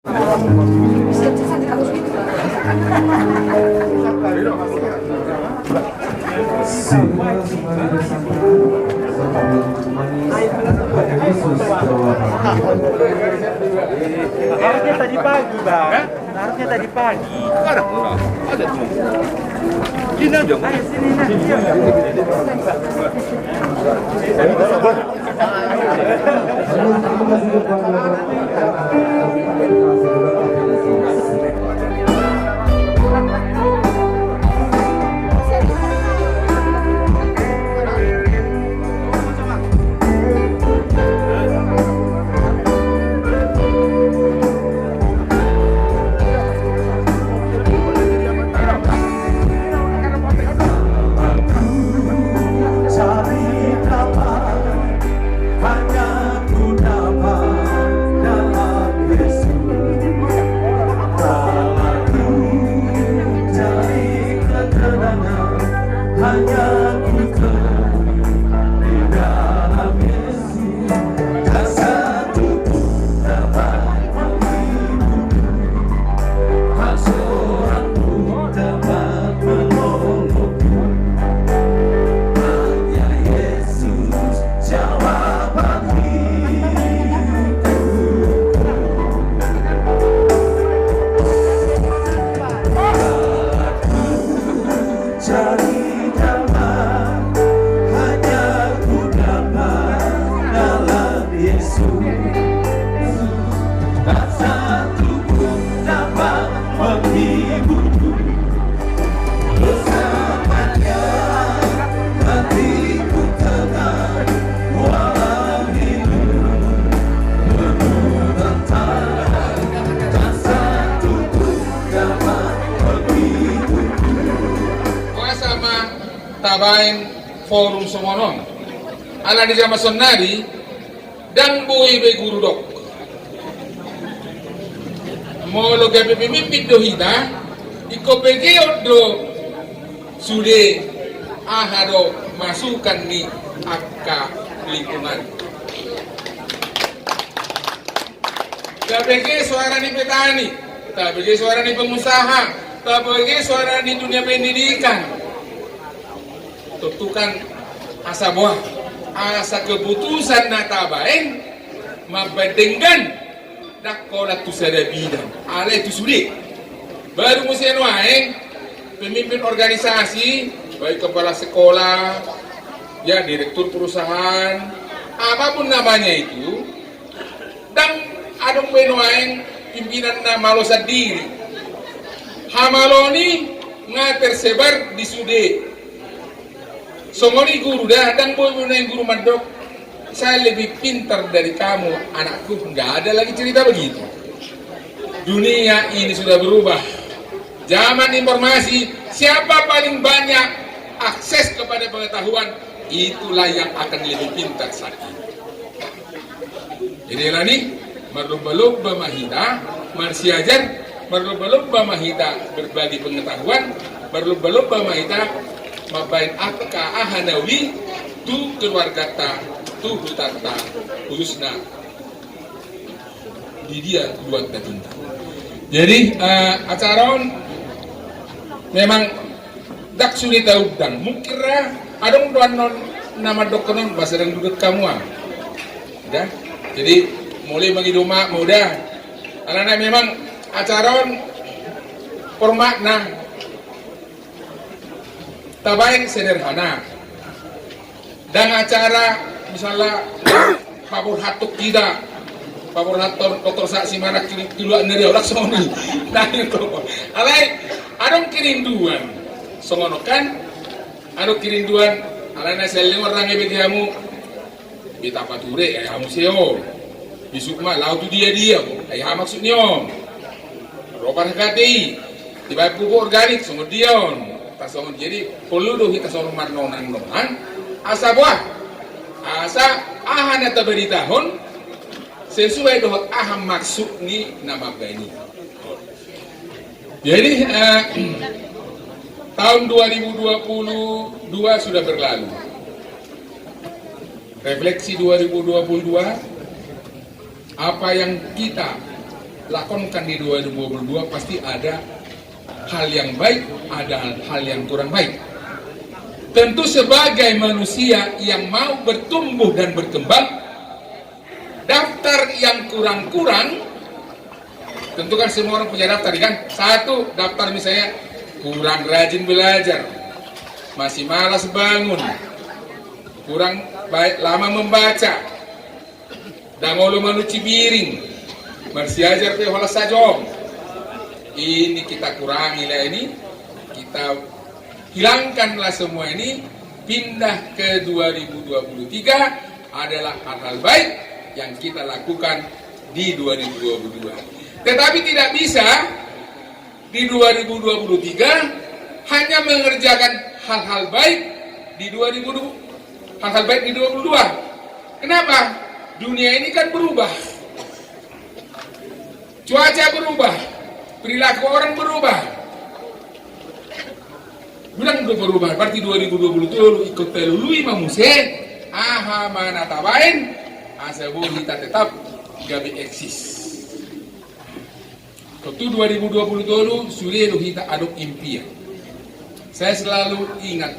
Harusnya tadi pagi, Bang. Harusnya tadi pagi. Sekarang enggak. Ada tuh. Gini aja. Ayo sini nak. Tabain forum semonon ala di jama sonnari dan boy be guru dok molo gabe pemimpin dohita iko begeo do sude ahado masukan ni akka lingkungan gabege suara ni petani tabege suara ni pengusaha tabege suara ni dunia pendidikan tentukan asa buah asa keputusan natabain mabadenggan dakola tu sada bidang ale tu sulit baru musim waeng pemimpin organisasi baik kepala sekolah ya direktur perusahaan apapun namanya itu dan adong waeng pimpinan na malosa diri hamaloni nga tersebar di sude Songoni guru dah dan boy yang guru mandok saya lebih pintar dari kamu anakku, nggak ada lagi cerita begitu. Dunia ini sudah berubah, zaman informasi, siapa paling banyak akses kepada pengetahuan itulah yang akan lebih pintar saat ini. Jadi lani marlubba mahita marsiajar marlubba mahita berbagi pengetahuan marlubba mahita mabain akka ahanawi tu keluargata tu hutata husna di dia buat cinta. Jadi acara memang dak sulit tahu dan mukira adong doan non nama dokonon bahasa dan duduk kamu udah jadi mulai bagi rumah mudah karena memang acara permakna tabain sederhana dan acara misalnya pabur hatuk tidak pabur hatur dokter saksi mana kiluan dari orang semua nah itu alai adong kirinduan semono kan adong kirinduan alai naseleng orang yang kamu kita pature ya kamu seo bisukma lau tu dia ya maksudnya robar hati tiba pupuk organik semua dion tasawun jadi perlu doh kita selalu marnonan asa buah asa ahana taberitahon sesuai doh aham maksud ni nama bani. Jadi tahun 2022 sudah berlalu. Refleksi 2022 apa yang kita lakonkan di 2022 pasti ada hal yang baik, ada hal yang kurang baik. Tentu sebagai manusia yang mau bertumbuh dan berkembang, daftar yang kurang-kurang, tentu kan semua orang punya daftar kan? Satu, daftar misalnya kurang rajin belajar, masih malas bangun, kurang baik lama membaca, dangolo manuci biring, masih ajar pe hola sajong. Ini kita kurangi lah, ini kita hilangkanlah semua ini, pindah ke 2023 adalah hal-hal baik yang kita lakukan di 2022. Tetapi tidak bisa di 2023 hanya mengerjakan hal-hal baik di 2022. Hal-hal baik di 2022. Kenapa? Dunia ini kan berubah. Cuaca berubah, perilaku orang berubah. Bilang udah berubah, berarti 2020 ikut telului mamuse, aha mana tabain, asabu kita tetap gabi eksis. Waktu 2020 sudah kita aduk impian. Saya selalu ingat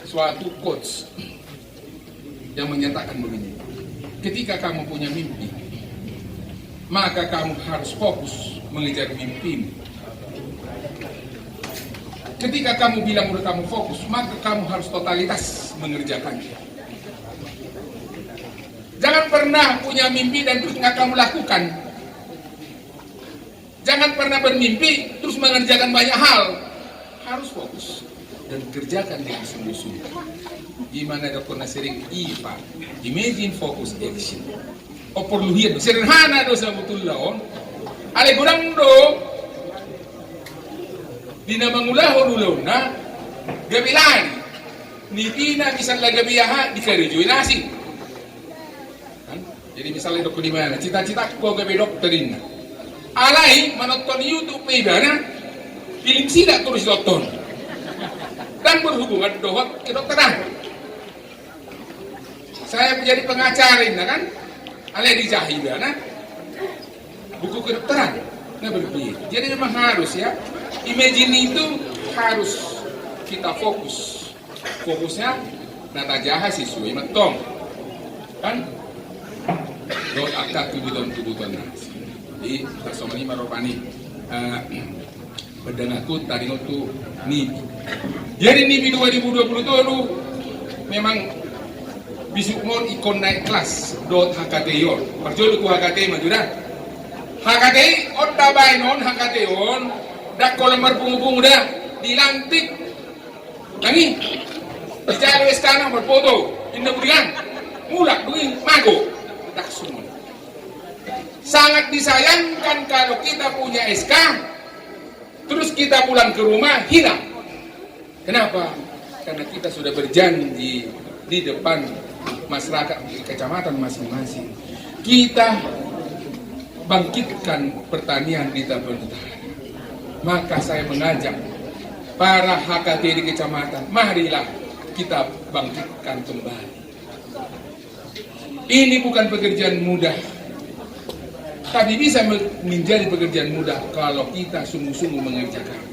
suatu quotes yang menyatakan begini: ketika kamu punya mimpi, maka kamu harus fokus mengejar mimpimu. Ketika kamu bilang udah kamu fokus, maka kamu harus totalitas mengerjakannya. Jangan pernah punya mimpi dan terus nggak kamu lakukan. Jangan pernah bermimpi terus mengerjakan banyak hal. Harus fokus dan kerjakan dengan sungguh-sungguh. Gimana dokter sering IFA, imagine focus action. Perluhian sederhana dosa betul lawan. Ale kurang do. Dina mangulaho dulona gabi lagi ni tina misalnya gabi yaha di kerjoi nasi kan? Jadi misalnya dokter di mana cita-cita ko gabi dokterin alai menonton YouTube pedana film sida terus dokter dan berhubungan doa kedokteran. Saya menjadi pengacara kan alai di jahidana buku kedokteran nggak berpikir. Jadi memang harus ya, imagine itu harus kita fokus. Fokusnya nata jaha sesuai metong kan dot akta kebutuhan nasi. Jadi bersama ini maropani berdengaku tadi waktu nipi. Jadi nipi 2020 itu memang bisuk mon ikon naik kelas dot HKT yor. Perjol ku HKT majudah. HKT on tabay non HKT on dak kolamar bungu-bungu dah dilantik lagi bicara sekarang berfoto indah berian mulak begini mago dak semua. Sangat disayangkan kalau kita punya SK terus kita pulang ke rumah hilang. Kenapa? Karena kita sudah berjanji di depan masyarakat di kecamatan masing-masing kita bangkitkan pertanian di Tambun Utara. Maka saya mengajak para HKT di kecamatan, marilah kita bangkitkan kembali. Ini bukan pekerjaan mudah, tapi bisa menjadi pekerjaan mudah kalau kita sungguh-sungguh mengerjakan.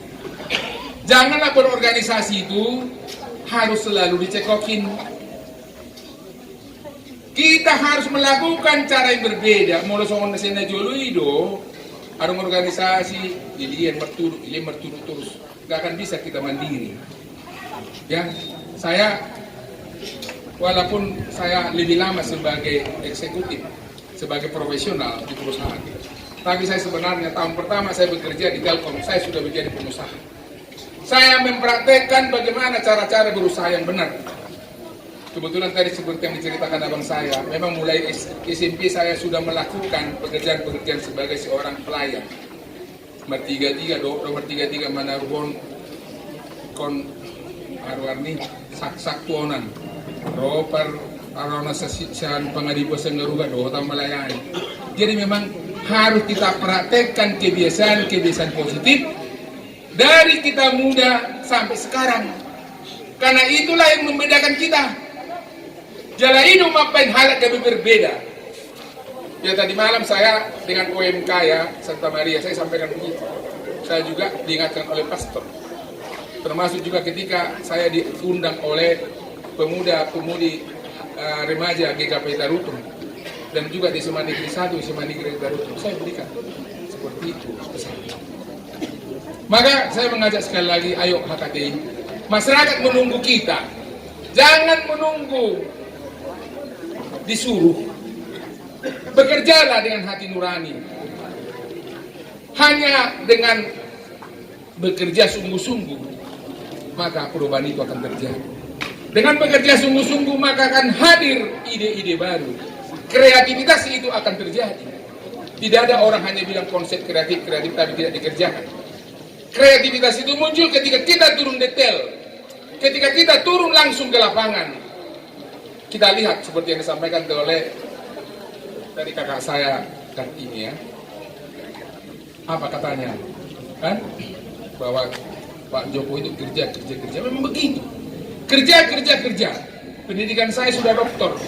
Janganlah berorganisasi itu harus selalu dicekokin. Kita harus melakukan cara yang berbeda. Mulai soal nasena jolo itu, ada organisasi, ilian merturut terus, gak akan bisa kita mandiri. Ya, saya walaupun saya lebih lama sebagai eksekutif, sebagai profesional di perusahaan, tapi saya sebenarnya tahun pertama saya bekerja di Telkom, saya sudah menjadi pengusaha. Saya mempraktekkan bagaimana cara-cara berusaha yang benar. Kebetulan tadi seperti yang diceritakan abang saya, memang mulai SMP saya sudah melakukan pekerjaan-pekerjaan sebagai seorang pelayan. Nomor 33 mana rubon kon arwarni sak tuonan ropar arona sasian pengadibo senggaruga do tam melayani. Jadi memang harus kita praktekkan kebiasaan positif dari kita muda sampai sekarang. Karena itulah yang membedakan kita. Jalan hidup mapain halak kami berbeda. Ya tadi malam saya dengan OMK ya Santa Maria saya sampaikan begitu. Saya juga diingatkan oleh pastor. Termasuk juga ketika saya diundang oleh pemuda-pemudi remaja GKP Tarutung dan juga di SMA Negeri 1, SMA Negeri Tarutung. Saya berikan seperti itu pesan. Maka saya mengajak sekali lagi, ayo HKTI, masyarakat menunggu kita. Jangan menunggu disuruh. Bekerjalah dengan hati nurani. Hanya dengan bekerja sungguh-sungguh, maka perubahan itu akan terjadi. Dengan bekerja sungguh-sungguh, maka akan hadir ide-ide baru. Kreativitas itu akan terjadi. Tidak ada orang hanya bilang konsep kreatif tapi tidak dikerjakan. Kreativitas itu muncul ketika kita turun detail. Ketika kita turun langsung ke lapangan. Kita lihat seperti yang disampaikan oleh dari kakak saya Kartini ya. Apa katanya? Kan? Bahwa Pak Jokowi itu kerja. Memang begitu. Kerja. Pendidikan saya sudah doktor.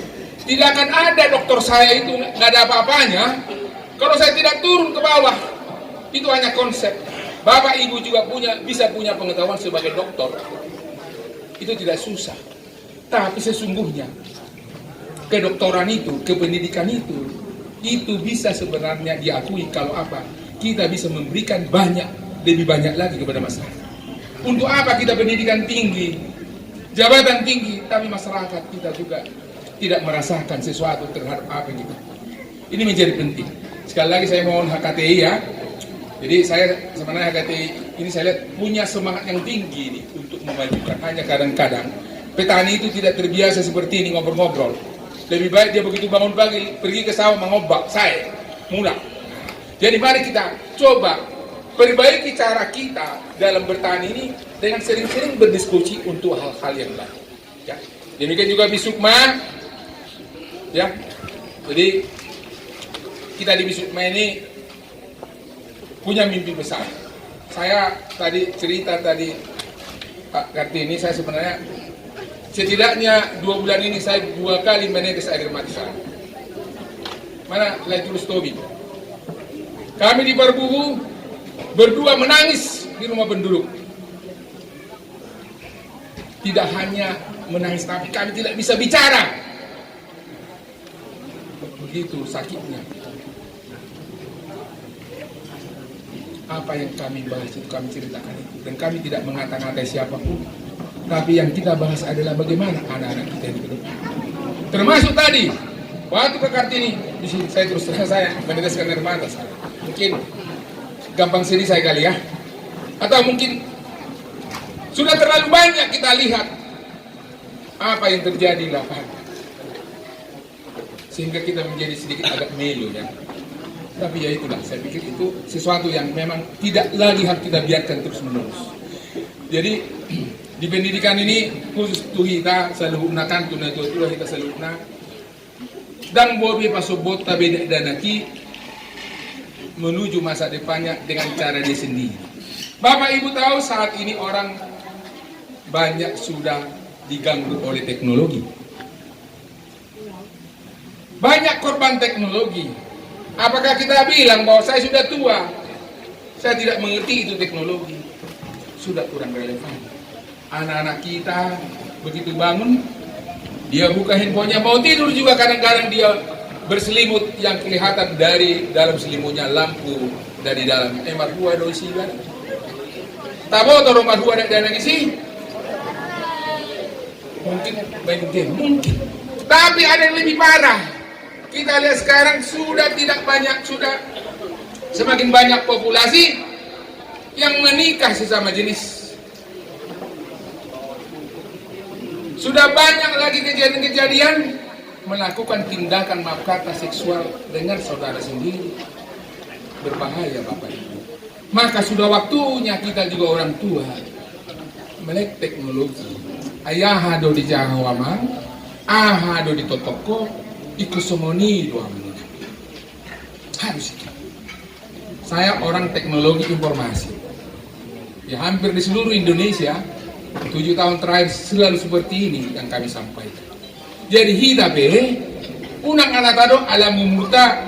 Tidak akan ada doktor saya itu nggak ada apa-apanya kalau saya tidak turun ke bawah. Itu hanya konsep. Bapak Ibu juga bisa punya pengetahuan sebagai dokter. Itu tidak susah. Tapi sesungguhnya kedokteran itu, kependidikan itu bisa sebenarnya diakui kalau apa? Kita bisa memberikan lebih banyak lagi kepada masyarakat. Untuk apa kita pendidikan tinggi, jabatan tinggi, tapi masyarakat kita juga tidak merasakan sesuatu terhadap apa gitu. Ini menjadi penting. Sekali lagi saya mohon HKTI ya. Jadi saya sebenarnya HKTI ini saya lihat punya semangat yang tinggi ini untuk memajukan. Hanya kadang-kadang petani itu tidak terbiasa seperti ini ngobrol-ngobrol. Lebih baik dia begitu bangun pagi pergi ke sawah mengobak saya mulai. Jadi mari kita coba perbaiki cara kita dalam bertani ini dengan sering-sering berdiskusi untuk hal-hal yang lain. Ya. Demikian juga Bisukma, ya. Jadi kita di Bisukma ini punya mimpi besar. Saya tadi cerita Pak Kartini, saya sebenarnya setidaknya 2 bulan ini saya 2 kali menetes air mata. Mana Laitul Stobi? Kami di Parbuhu berdua menangis di rumah penduduk. Tidak hanya menangis, tapi kami tidak bisa bicara. Begitu sakitnya. Apa yang kami bahas itu kami ceritakan itu. Dan kami tidak mengata-ngatai siapapun. Tapi yang kita bahas adalah bagaimana anak-anak kita di depan. Termasuk tadi, waktu ke Kartini, di sini saya terus terang saya meneteskan air mata. Mungkin gampang sedih saya kali ya. Atau mungkin sudah terlalu banyak kita lihat apa yang terjadi di lapangan. Sehingga kita menjadi sedikit agak melo ya. Tapi ya itulah, saya pikir itu sesuatu yang memang tidak lagi harus kita biarkan terus menerus. Jadi di pendidikan ini khusus tuh kita selalu gunakan tunai kita selalu gunakan. Dan bobi pasobot tabe danaki menuju masa depannya dengan cara dia sendiri. Bapak Ibu tahu saat ini orang banyak sudah diganggu oleh teknologi. Banyak korban teknologi. Apakah kita bilang bahwa saya sudah tua, saya tidak mengerti itu teknologi? Sudah kurang relevan. Anak-anak kita begitu bangun, dia buka handphonenya, mau tidur juga kadang-kadang dia berselimut yang kelihatan dari dalam selimutnya lampu dari dalam. Marhua dosi kan? Tabo atau marhua dan isi? Mungkin main game, mungkin. Tapi ada yang lebih parah. Kita lihat sekarang sudah tidak banyak, sudah semakin banyak populasi yang menikah sesama jenis. Sudah banyak lagi kejadian-kejadian melakukan tindakan maaf kata seksual dengan saudara sendiri. Berbahaya Bapak Ibu. Maka sudah waktunya kita juga orang tua melek teknologi. Ayah do di Jahawamang, aha do di Totoko, ikusomoni doang. Harus itu. Saya orang teknologi informasi. Ya hampir di seluruh Indonesia 7 tahun terakhir selalu seperti ini yang kami sampaikan. Jadi hidape unang anak tado alam mumuta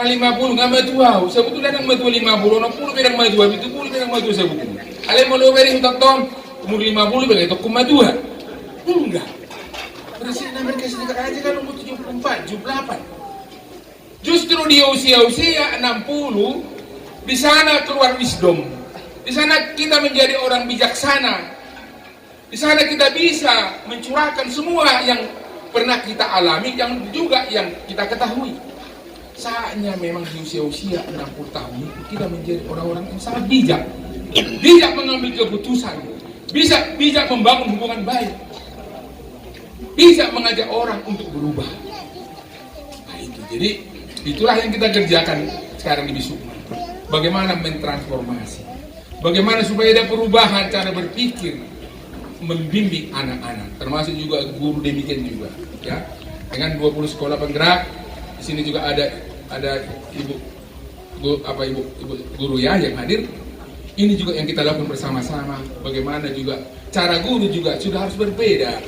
Nga 50 nga matuaw. Sebetulnya nang matuaw 50, na pulo pirang matuaw, itu pulo pirang matuaw sebetulnya. Alay mo lo beri utak ton, umur 50 bagi itu kumatuaw. Enggak. Presiden Amerika Serikat aja kan umur 74, 78. Justru di usia-usia 60, di sana keluar wisdom. Di sana kita menjadi orang bijaksana. Di sana kita bisa mencurahkan semua yang pernah kita alami, yang juga yang kita ketahui. Saatnya memang di usia-usia 60 tahun itu kita menjadi orang-orang yang sangat bijak. Bijak mengambil keputusan. Bijak membangun hubungan baik. Bijak mengajak orang untuk berubah. Nah itu, jadi itulah yang kita kerjakan sekarang di Bisukma. Bagaimana mentransformasi. Bagaimana supaya ada perubahan cara berpikir. Membimbing anak-anak. Termasuk juga guru demikian juga. Ya, dengan 20 sekolah penggerak. Di sini juga ada ibu guru ya yang hadir. Ini juga yang kita lakukan bersama-sama. Bagaimana juga cara guru juga sudah harus berbeda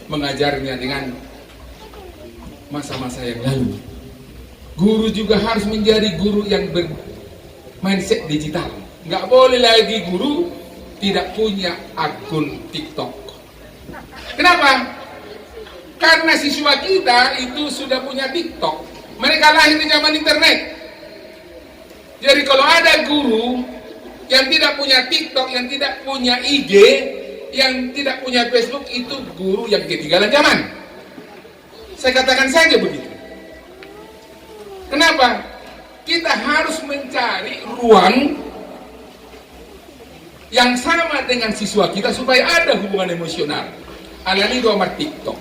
mengajarnya dengan masa-masa yang lalu. Guru juga harus menjadi guru yang bermindset digital. Nggak boleh lagi guru tidak punya akun TikTok. Kenapa? Karena siswa kita itu sudah punya TikTok. Mereka lahir di zaman internet. Jadi kalau ada guru yang tidak punya TikTok, yang tidak punya IG, yang tidak punya Facebook, itu guru yang ketinggalan zaman. Saya katakan saja begitu. Kenapa? Kita harus mencari ruang yang sama dengan siswa kita supaya ada hubungan emosional. Alani doa mar TikTok.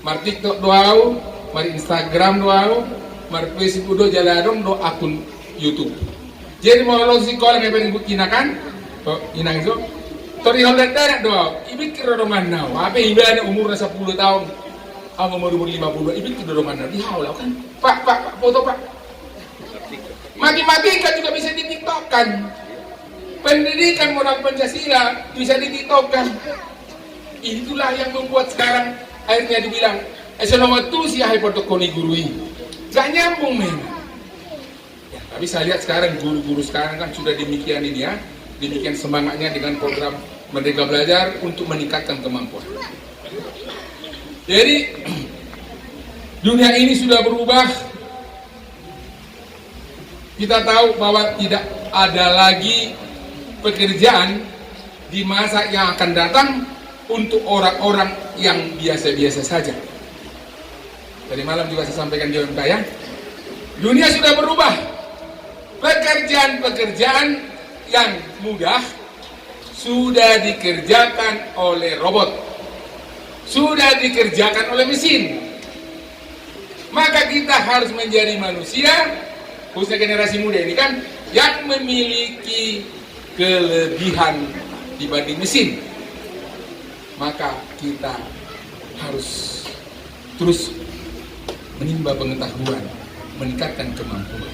Mar TikTok doa, mar Instagram doa, mar Facebook do jaladong do akun YouTube. Jadi mau lo sekolah yang pengen bukinakan, inang itu, tori holder darah doa, ibik kira mana? Apa ibadah umur 10 tahun, umur 50, ibik kira mana? Dihaulau kan? Pak, foto pak. Matematika juga bisa di TikTok kan? Pendidikan moral Pancasila bisa di TikTok kan? Itulah yang membuat sekarang akhirnya dibilang, esonomatu si hai protokoli gurui, gak nyambung memang. Tapi saya lihat sekarang guru-guru sekarang kan sudah demikian ini ya, demikian semangatnya dengan program Merdeka Belajar untuk meningkatkan kemampuan. Jadi dunia ini sudah berubah. Kita tahu bahwa tidak ada lagi pekerjaan di masa yang akan datang untuk orang-orang yang biasa-biasa saja. Tadi malam juga saya sampaikan di OMK ya, dunia sudah berubah. Pekerjaan-pekerjaan yang mudah sudah dikerjakan oleh robot, sudah dikerjakan oleh mesin. Maka kita harus menjadi manusia, khususnya generasi muda ini kan, yang memiliki kelebihan dibanding mesin. Maka kita harus terus menimba pengetahuan, meningkatkan kemampuan.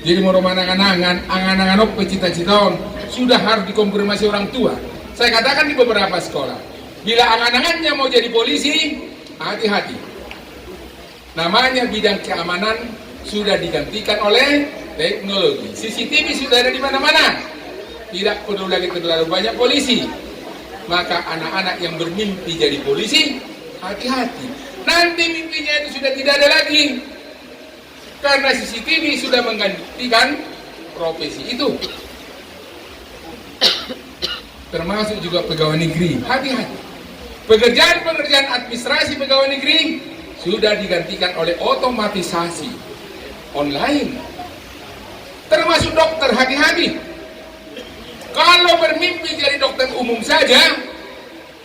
Jadi mau angan-angan apa cita-cita sudah harus dikonfirmasi orang tua. Saya katakan di beberapa sekolah, bila angan-angannya mau jadi polisi, hati-hati. Namanya bidang keamanan sudah digantikan oleh teknologi. CCTV sudah ada di mana-mana. Tidak perlu lagi terlalu banyak polisi. Maka anak-anak yang bermimpi jadi polisi, hati-hati. Nanti mimpinya itu sudah tidak ada lagi. Karena CCTV sudah menggantikan profesi itu. Termasuk juga pegawai negeri. Hati-hati. Pekerjaan-pekerjaan administrasi pegawai negeri sudah digantikan oleh otomatisasi online. Termasuk dokter, hati-hati. Kalau bermimpi jadi dokter umum saja,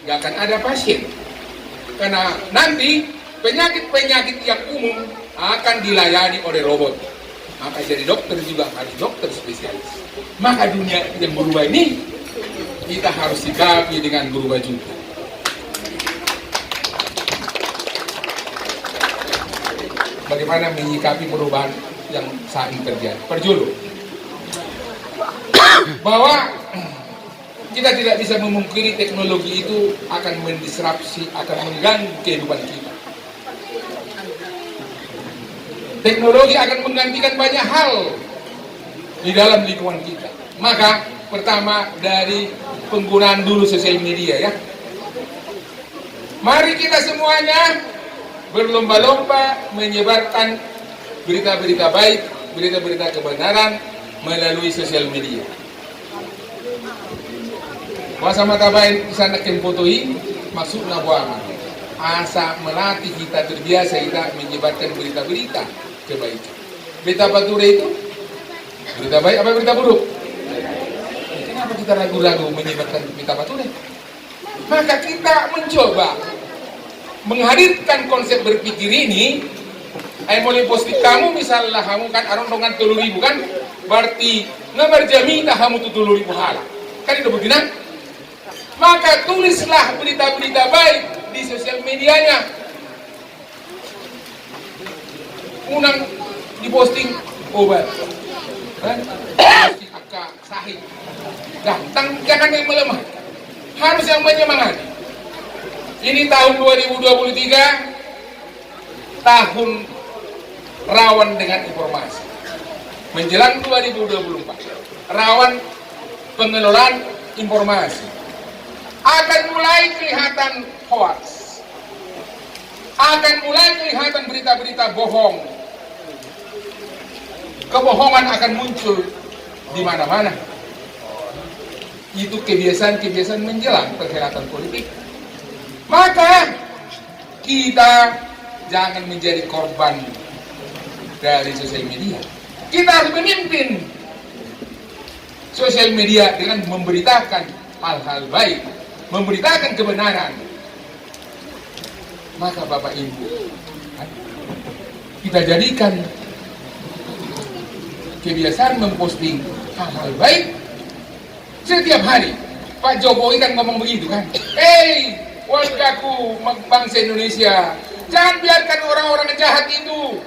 nggak akan ada pasien. Karena nanti penyakit-penyakit yang umum akan dilayani oleh robot. Maka jadi dokter juga harus dokter spesialis. Maka dunia yang berubah ini kita harus sikapi dengan berubah juga. Bagaimana menyikapi perubahan yang saat ini terjadi? Perjulu bahwa kita tidak bisa memungkiri teknologi itu akan mendisrupsi, akan mengganggu kehidupan kita. Teknologi akan menggantikan banyak hal di dalam lingkungan kita. Maka pertama dari penggunaan dulu sosial media ya. Mari kita semuanya berlomba-lomba menyebarkan berita-berita baik, berita-berita kebenaran melalui sosial media. Masa mata baik sana ken fotoi maksudnya buang. Asa melatih kita terbiasa kita menyebarkan berita-berita kebaikan. Berita bature itu berita baik apa berita buruk? Kenapa kita ragu-ragu menyebarkan berita bature? Maka kita mencoba menghadirkan konsep berpikir ini. Mulai posting kamu misalnya kamu kan arondongan 3.000 kan, berarti ngabarjami dah kamu 7.000 hala. Kan itu begini? Maka tulislah berita-berita baik di sosial medianya. Unang diposting obat, posting akak sahih. Datang jangan yang melemah, harus yang menyemangati. Ini tahun 2023, tahun rawan dengan informasi. Menjelang 2024, rawan pengelolaan informasi. Akan mulai kelihatan hoax, akan mulai kelihatan berita-berita bohong, kebohongan akan muncul di mana-mana. Itu kebiasaan-kebiasaan menjelang perhelatan politik. Maka kita jangan menjadi korban dari sosial media. Kita harus memimpin sosial media dengan memberitakan hal-hal baik, memberitakan kebenaran. Maka Bapak Ibu, kita jadikan kebiasaan memposting hal-hal baik setiap hari. Pak Jokowi kan ngomong begitu kan, wargaku bangsa Indonesia, jangan biarkan orang-orang jahat itu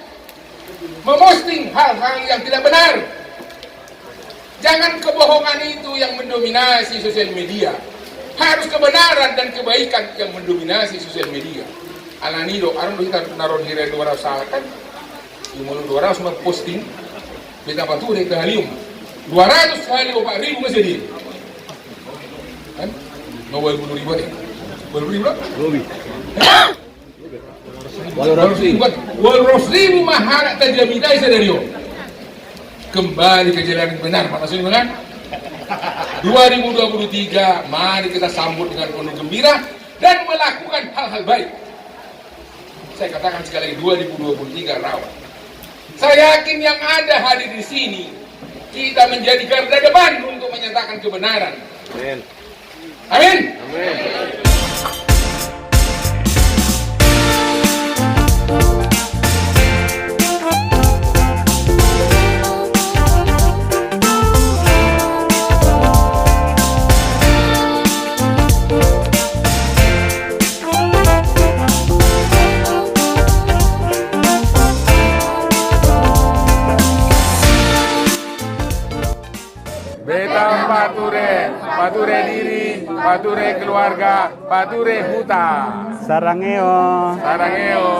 memposting hal-hal yang tidak benar. Jangan kebohongan itu yang mendominasi sosial media. Harus kebenaran dan kebaikan yang mendominasi sosial media. Ananido, aron kita naron hire 200 kan, umur 200 memposting beta bature ke halium 200 kali 4.000 masih di kan mau 20.000 deh 20.000 200.000 mahal tajamita isaderio kembali ke jalan yang benar Pak Nasir kan 2023 mari kita sambut dengan penuh gembira dan melakukan hal-hal baik. Saya katakan sekali lagi 2023 rawan. Saya yakin yang ada hadir di sini kita menjadi garda depan untuk menyatakan kebenaran. Amin. Amin. Amin. Beta Bature diri, Bature keluarga, Bature huta. Sarangeo. Sarangeo.